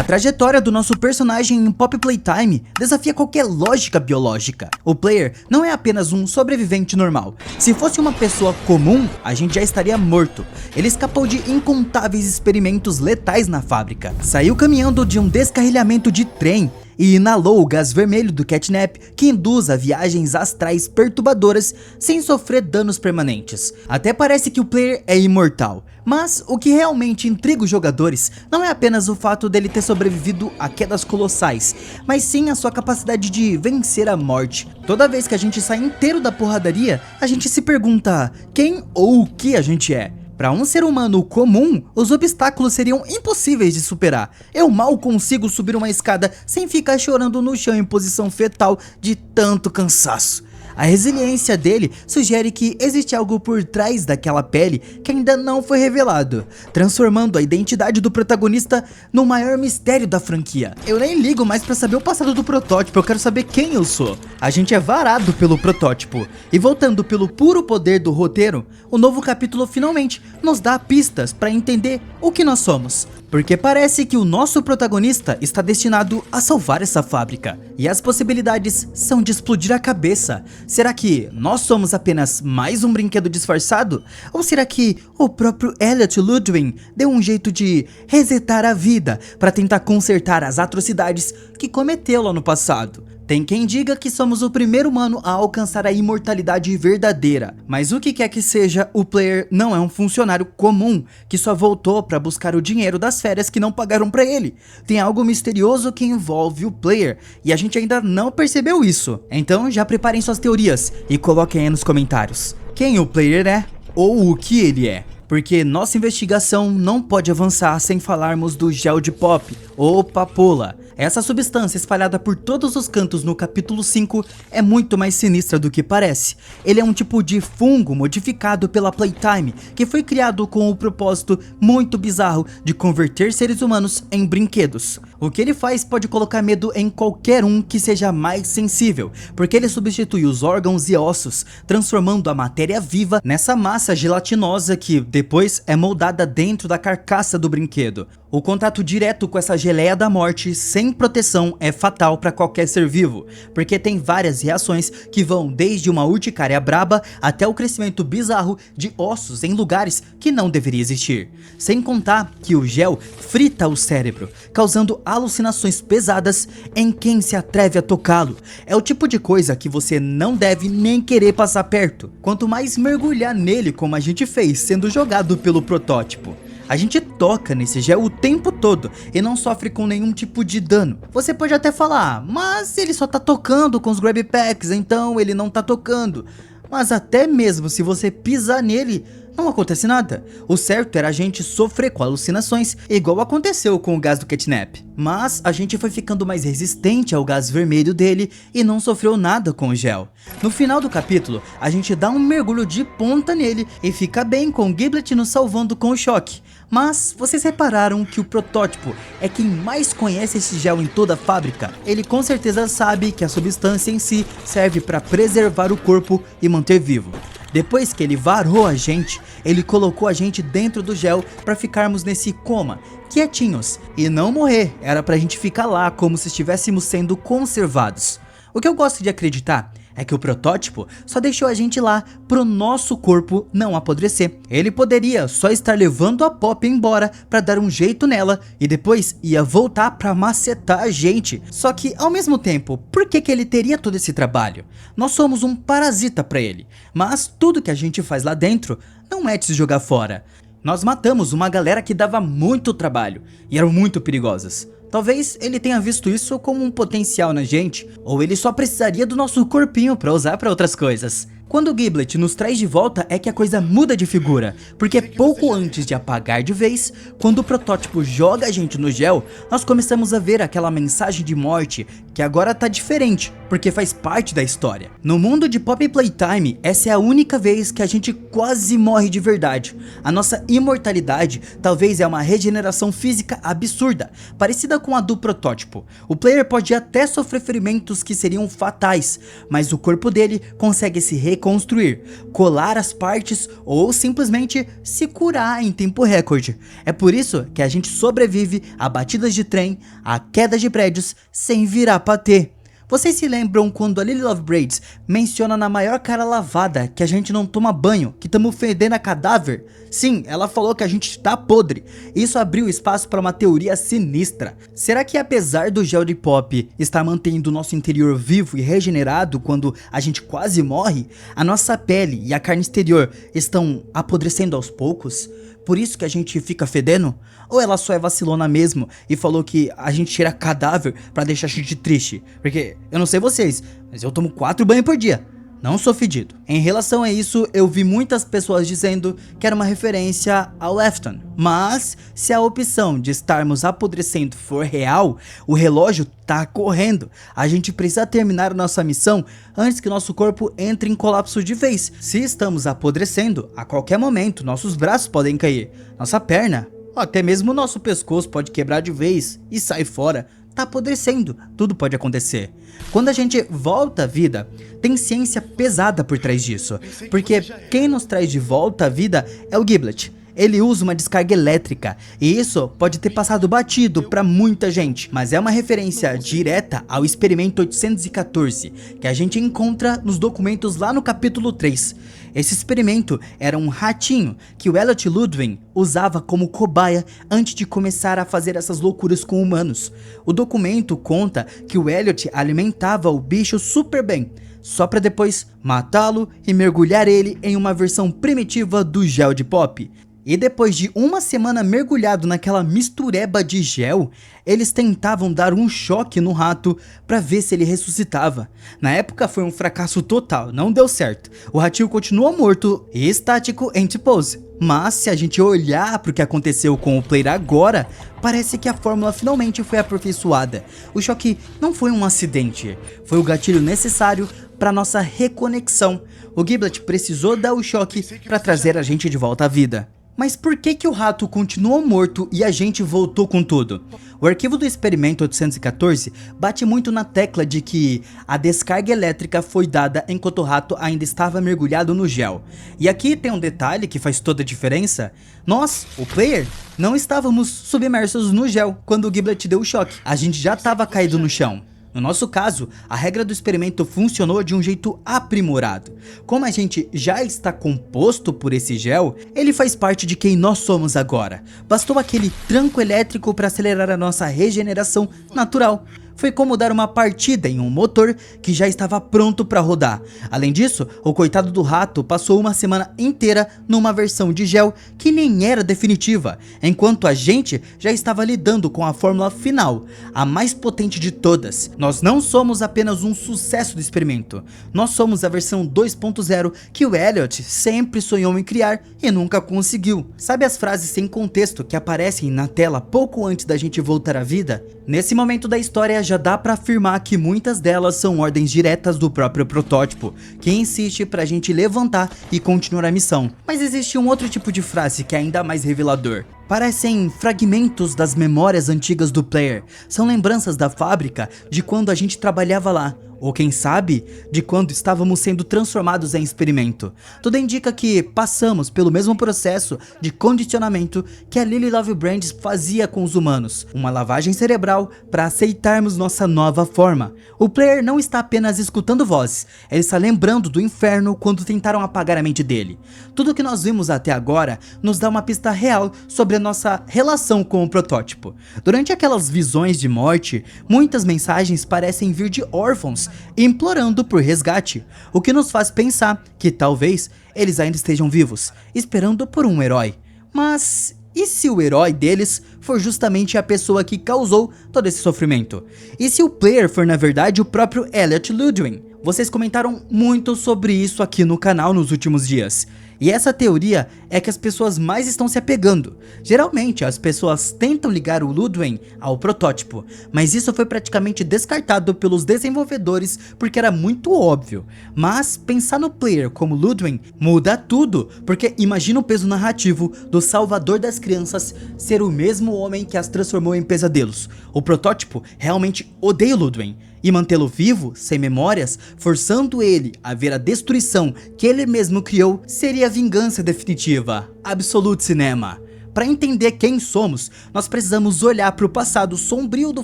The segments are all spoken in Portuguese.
A trajetória do nosso personagem em Poppy Playtime desafia qualquer lógica biológica. O player não é apenas um sobrevivente normal. Se fosse uma pessoa comum, a gente já estaria morto. Ele escapou de incontáveis experimentos letais na fábrica. Saiu caminhando de um descarrilhamento de trem e inalou o gás vermelho do catnap, que induz a viagens astrais perturbadoras sem sofrer danos permanentes. Até parece que o player é imortal, mas o que realmente intriga os jogadores não é apenas o fato dele ter sobrevivido a quedas colossais, mas sim a sua capacidade de vencer a morte. Toda vez que a gente sai inteiro da porradaria, a gente se pergunta quem ou o que a gente é. Para um ser humano comum, os obstáculos seriam impossíveis de superar. Eu mal consigo subir uma escada sem ficar chorando no chão em posição fetal de tanto cansaço. A resiliência dele sugere que existe algo por trás daquela pele que ainda não foi revelado, transformando a identidade do protagonista no maior mistério da franquia. Eu nem ligo mais pra saber o passado do protótipo, eu quero saber quem eu sou. A gente é varado pelo protótipo, e voltando pelo puro poder do roteiro, o novo capítulo finalmente nos dá pistas pra entender o que nós somos. Porque parece que o nosso protagonista está destinado a salvar essa fábrica. E as possibilidades são de explodir a cabeça. Será que nós somos apenas mais um brinquedo disfarçado? Ou será que o próprio Elliot Ludwig deu um jeito de resetar a vida para tentar consertar as atrocidades que cometeu lá no passado? Tem quem diga que somos o primeiro humano a alcançar a imortalidade verdadeira, mas o que quer que seja, o player não é um funcionário comum que só voltou para buscar o dinheiro das férias que não pagaram para ele. Tem algo misterioso que envolve o player e a gente ainda não percebeu isso. Então já preparem suas teorias e coloquem aí nos comentários quem o player é ou o que ele é. Porque nossa investigação não pode avançar sem falarmos do gel de Pop, ou papoula. Essa substância espalhada por todos os cantos no capítulo 5 é muito mais sinistra do que parece. Ele é um tipo de fungo modificado pela Playtime, que foi criado com o propósito muito bizarro de converter seres humanos em brinquedos. O que ele faz pode colocar medo em qualquer um que seja mais sensível, porque ele substitui os órgãos e ossos, transformando a matéria viva nessa massa gelatinosa que depois é moldada dentro da carcaça do brinquedo. O contato direto com essa geleia da morte sem proteção é fatal para qualquer ser vivo, porque tem várias reações que vão desde uma urticária braba até o crescimento bizarro de ossos em lugares que não deveria existir. Sem contar que o gel frita o cérebro, causando alucinações pesadas em quem se atreve a tocá-lo. É o tipo de coisa que você não deve nem querer passar perto, quanto mais mergulhar nele como a gente fez sendo jogado pelo protótipo. A gente toca nesse gel o tempo todo e não sofre com nenhum tipo de dano. Você pode até falar, mas ele só tá tocando com os grab packs, então ele não tá tocando. Mas até mesmo se você pisar nele, não acontece nada. O certo era a gente sofrer com alucinações, igual aconteceu com o gás do catnap. Mas a gente foi ficando mais resistente ao gás vermelho dele e não sofreu nada com o gel. No final do capítulo, a gente dá um mergulho de ponta nele e fica bem com o Giblet nos salvando com o choque. Mas vocês repararam que o protótipo é quem mais conhece esse gel em toda a fábrica? Ele com certeza sabe que a substância em si serve para preservar o corpo e manter vivo. Depois que ele varou a gente, ele colocou a gente dentro do gel para ficarmos nesse coma, quietinhos, e não morrer, era pra gente ficar lá como se estivéssemos sendo conservados. O que eu gosto de acreditar é que o protótipo só deixou a gente lá pro nosso corpo não apodrecer. Ele poderia só estar levando a Pop embora pra dar um jeito nela e depois ia voltar pra macetar a gente. Só que ao mesmo tempo, por que ele teria todo esse trabalho? Nós somos um parasita pra ele, mas tudo que a gente faz lá dentro não é de se jogar fora. Nós matamos uma galera que dava muito trabalho e eram muito perigosas. Talvez ele tenha visto isso como um potencial na gente, ou ele só precisaria do nosso corpinho para usar para outras coisas. Quando o Giblet nos traz de volta é que a coisa muda de figura, porque pouco antes de apagar de vez, quando o protótipo joga a gente no gel, nós começamos a ver aquela mensagem de morte que agora tá diferente, porque faz parte da história. No mundo de Poppy Playtime, essa é a única vez que a gente quase morre de verdade. A nossa imortalidade talvez é uma regeneração física absurda, parecida com a do protótipo. O player pode até sofrer ferimentos que seriam fatais, mas o corpo dele consegue se recuperar reconstruir, colar as partes ou simplesmente se curar em tempo recorde. É por isso que a gente sobrevive a batidas de trem, a quedas de prédios sem virar patê. Vocês se lembram quando a Lily Love Braids menciona na maior cara lavada que a gente não toma banho, que estamos fedendo a cadáver? Sim, ela falou que a gente tá podre. Isso abriu espaço para uma teoria sinistra. Será que apesar do gel de pop estar mantendo o nosso interior vivo e regenerado quando a gente quase morre, a nossa pele e a carne exterior estão apodrecendo aos poucos? Por isso que a gente fica fedendo? Ou ela só é vacilona mesmo e falou que a gente tira cadáver pra deixar a gente triste? Porque eu não sei vocês, mas eu tomo 4 banhos por dia. Não sou fedido. Em relação a isso, eu vi muitas pessoas dizendo que era uma referência ao Afton. Mas, se a opção de estarmos apodrecendo for real, o relógio tá correndo. A gente precisa terminar nossa missão antes que nosso corpo entre em colapso de vez. Se estamos apodrecendo, a qualquer momento nossos braços podem cair, nossa perna, ou até mesmo nosso pescoço pode quebrar de vez e sair fora. Tá apodrecendo, tudo pode acontecer. Quando a gente volta à vida, tem ciência pesada por trás disso, porque quem nos traz de volta à vida é o Giblet. Ele usa uma descarga elétrica, e isso pode ter passado batido pra muita gente, mas é uma referência direta ao experimento 814, que a gente encontra nos documentos lá no capítulo 3. Esse experimento era um ratinho que o Elliot Ludwig usava como cobaia antes de começar a fazer essas loucuras com humanos. O documento conta que o Elliot alimentava o bicho super bem, só para depois matá-lo e mergulhar ele em uma versão primitiva do gel de pop. E depois de uma semana mergulhado naquela mistureba de gel, eles tentavam dar um choque no rato para ver se ele ressuscitava. Na época foi um fracasso total, não deu certo. O ratinho continuou morto e estático em T-pose. Mas se a gente olhar para o que aconteceu com o player agora, parece que a fórmula finalmente foi aperfeiçoada. O choque não foi um acidente, foi o gatilho necessário para nossa reconexão. O Giblet precisou dar o choque para trazer a gente de volta à vida. Mas por que o rato continuou morto e a gente voltou com tudo? O arquivo do experimento 814 bate muito na tecla de que a descarga elétrica foi dada enquanto o rato ainda estava mergulhado no gel. E aqui tem um detalhe que faz toda a diferença. Nós, o player, não estávamos submersos no gel quando o Giblet deu o choque. A gente já estava caído no chão. No nosso caso, a regra do experimento funcionou de um jeito aprimorado. Como a gente já está composto por esse gel, ele faz parte de quem nós somos agora. Bastou aquele tranco elétrico para acelerar a nossa regeneração natural. Foi como dar uma partida em um motor que já estava pronto para rodar. Além disso, o coitado do rato passou uma semana inteira numa versão de gel que nem era definitiva, enquanto a gente já estava lidando com a fórmula final, a mais potente de todas. Nós não somos apenas um sucesso do experimento, nós somos a versão 2.0 que o Elliot sempre sonhou em criar e nunca conseguiu. Sabe as frases sem contexto que aparecem na tela pouco antes da gente voltar à vida? Nesse momento da história já dá pra afirmar que muitas delas são ordens diretas do próprio protótipo, que insiste pra gente levantar e continuar a missão. Mas existe um outro tipo de frase que é ainda mais revelador. Parecem fragmentos das memórias antigas do player, são lembranças da fábrica de quando a gente trabalhava lá. Ou quem sabe, de quando estávamos sendo transformados em experimento. Tudo indica que passamos pelo mesmo processo de condicionamento que a Lily Love Braids fazia com os humanos. Uma lavagem cerebral para aceitarmos nossa nova forma. O player não está apenas escutando vozes, ele está lembrando do inferno quando tentaram apagar a mente dele. Tudo que nós vimos até agora nos dá uma pista real sobre a nossa relação com o protótipo. Durante aquelas visões de morte, muitas mensagens parecem vir de órfãos, implorando por resgate, o que nos faz pensar que talvez eles ainda estejam vivos, esperando por um herói. Mas e se o herói deles for justamente a pessoa que causou todo esse sofrimento? E se o player for na verdade o próprio Elliot Ludwig? Vocês comentaram muito sobre isso aqui no canal nos últimos dias. E essa teoria é que as pessoas mais estão se apegando. Geralmente as pessoas tentam ligar o Ludwig ao protótipo, mas isso foi praticamente descartado pelos desenvolvedores porque era muito óbvio. Mas pensar no player como Ludwig muda tudo, porque imagina o peso narrativo do salvador das crianças ser o mesmo homem que as transformou em pesadelos. O protótipo realmente odeia o Ludwig. e mantê-lo vivo, sem memórias, forçando ele a ver a destruição que ele mesmo criou, seria a vingança definitiva. Absolute Cinema. Para entender quem somos, nós precisamos olhar para o passado sombrio do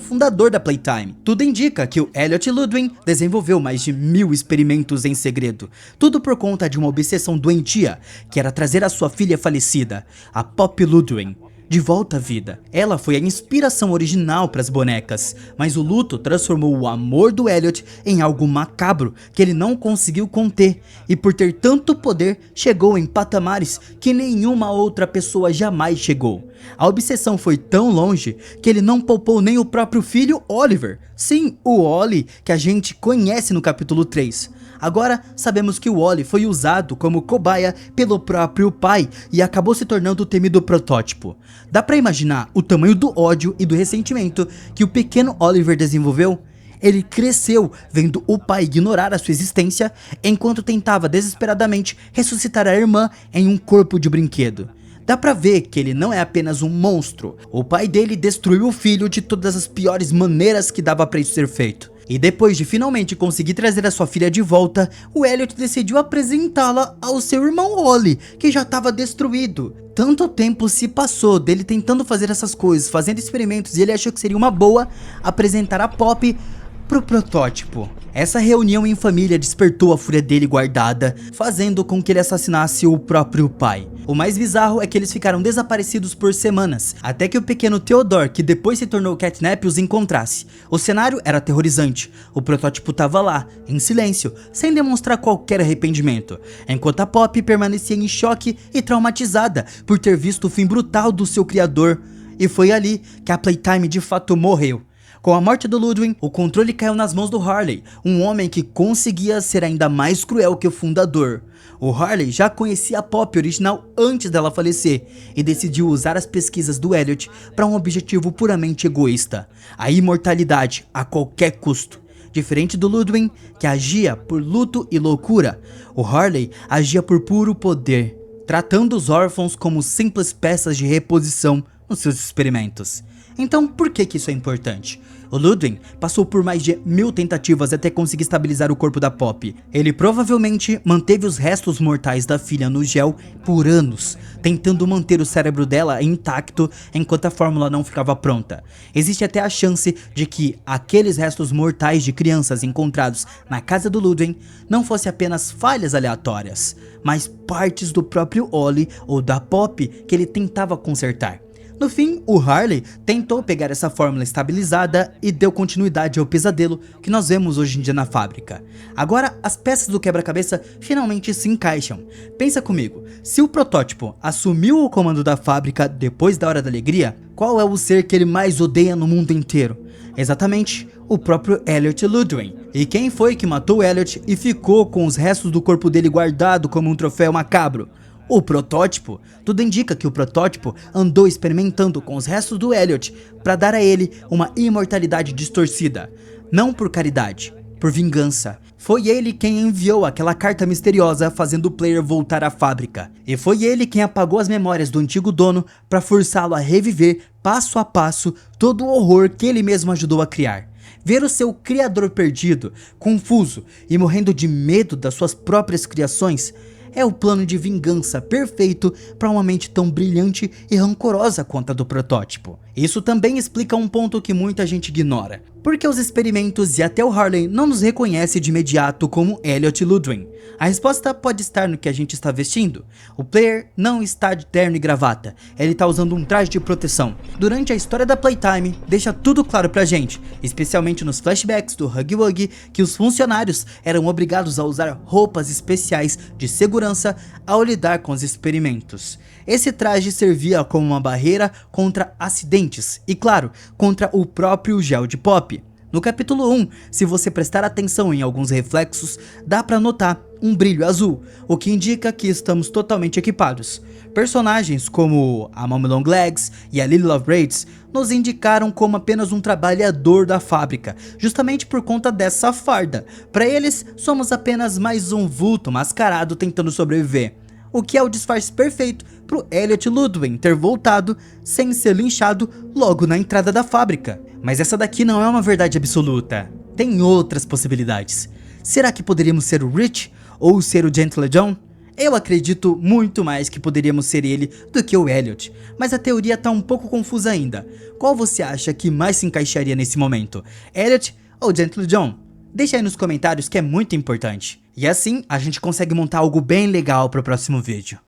fundador da Playtime. Tudo indica que o Elliot Ludwig desenvolveu mais de 1000 experimentos em segredo, tudo por conta de uma obsessão doentia, que era trazer a sua filha falecida, a Poppy Ludwig, de volta à vida. Ela foi a inspiração original para as bonecas, mas o luto transformou o amor do Elliot em algo macabro que ele não conseguiu conter, e por ter tanto poder, chegou em patamares que nenhuma outra pessoa jamais chegou. A obsessão foi tão longe que ele não poupou nem o próprio filho Oliver. Sim, o Ollie que a gente conhece no capítulo 3. Agora sabemos que o Ollie foi usado como cobaia pelo próprio pai e acabou se tornando o temido protótipo. Dá pra imaginar o tamanho do ódio e do ressentimento que o pequeno Oliver desenvolveu? Ele cresceu vendo o pai ignorar a sua existência enquanto tentava desesperadamente ressuscitar a irmã em um corpo de brinquedo. Dá pra ver que ele não é apenas um monstro. O pai dele destruiu o filho de todas as piores maneiras que dava pra isso ser feito. E depois de finalmente conseguir trazer a sua filha de volta, o Elliot decidiu apresentá-la ao seu irmão Ollie, que já estava destruído. Tanto tempo se passou dele tentando fazer essas coisas, fazendo experimentos, e ele achou que seria uma boa apresentar a Poppy pro protótipo. Essa reunião em família despertou a fúria dele guardada, fazendo com que ele assassinasse o próprio pai. O mais bizarro é que eles ficaram desaparecidos por semanas, até que o pequeno Theodore, que depois se tornou Catnap, os encontrasse. O cenário era aterrorizante. O protótipo estava lá, em silêncio, sem demonstrar qualquer arrependimento, enquanto a Poppy permanecia em choque e traumatizada por ter visto o fim brutal do seu criador. E foi ali que a Playtime de fato morreu. Com a morte do Ludwig, o controle caiu nas mãos do Harley, um homem que conseguia ser ainda mais cruel que o fundador. O Harley já conhecia a Poppy original antes dela falecer e decidiu usar as pesquisas do Elliot para um objetivo puramente egoísta: a imortalidade a qualquer custo. Diferente do Ludwig, que agia por luto e loucura, o Harley agia por puro poder, tratando os órfãos como simples peças de reposição nos seus experimentos. Então, por que isso é importante? O Ludwig passou por mais de 1000 tentativas até conseguir estabilizar o corpo da Poppy. Ele provavelmente manteve os restos mortais da filha no gel por anos, tentando manter o cérebro dela intacto enquanto a fórmula não ficava pronta. Existe até a chance de que aqueles restos mortais de crianças encontrados na casa do Ludwig não fossem apenas falhas aleatórias, mas partes do próprio Ollie ou da Poppy que ele tentava consertar. No fim, o Harley tentou pegar essa fórmula estabilizada e deu continuidade ao pesadelo que nós vemos hoje em dia na fábrica. Agora, as peças do quebra-cabeça finalmente se encaixam. Pensa comigo, se o protótipo assumiu o comando da fábrica depois da Hora da Alegria, qual é o ser que ele mais odeia no mundo inteiro? Exatamente, o próprio Elliot Ludwig. E quem foi que matou Elliot e ficou com os restos do corpo dele guardado como um troféu macabro? O protótipo. Tudo indica que o protótipo andou experimentando com os restos do Elliot para dar a ele uma imortalidade distorcida. Não por caridade, por vingança. Foi ele quem enviou aquela carta misteriosa fazendo o player voltar à fábrica. E foi ele quem apagou as memórias do antigo dono para forçá-lo a reviver passo a passo todo o horror que ele mesmo ajudou a criar. Ver o seu criador perdido, confuso e morrendo de medo das suas próprias criações é o plano de vingança perfeito para uma mente tão brilhante e rancorosa quanto a do protótipo. Isso também explica um ponto que muita gente ignora. Porque os experimentos e até o Harley não nos reconhece de imediato como Elliot Ludwig? A resposta pode estar no que a gente está vestindo. O player não está de terno e gravata, ele está usando um traje de proteção. Durante a história da Playtime, deixa tudo claro pra gente, especialmente nos flashbacks do Huggy Wuggy, que os funcionários eram obrigados a usar roupas especiais de segurança ao lidar com os experimentos. Esse traje servia como uma barreira contra acidentes e, claro, contra o próprio gel de Poppy. No capítulo 1, se você prestar atenção em alguns reflexos, dá pra notar um brilho azul, o que indica que estamos totalmente equipados. Personagens como a Mommy Longlegs e a Lily Lovebraids nos indicaram como apenas um trabalhador da fábrica, justamente por conta dessa farda. Para eles, somos apenas mais um vulto mascarado tentando sobreviver. O que é o disfarce perfeito pro Elliot Ludwig ter voltado sem ser linchado logo na entrada da fábrica. Mas essa daqui não é uma verdade absoluta. tem outras possibilidades. Será que poderíamos ser o Rich ou ser o Gentle John? Eu acredito muito mais que poderíamos ser ele do que o Elliot, mas a teoria tá um pouco confusa ainda. Qual você acha que mais se encaixaria nesse momento? Elliot ou Gentle John? Deixa aí nos comentários que é muito importante. E assim a gente consegue montar algo bem legal para o próximo vídeo.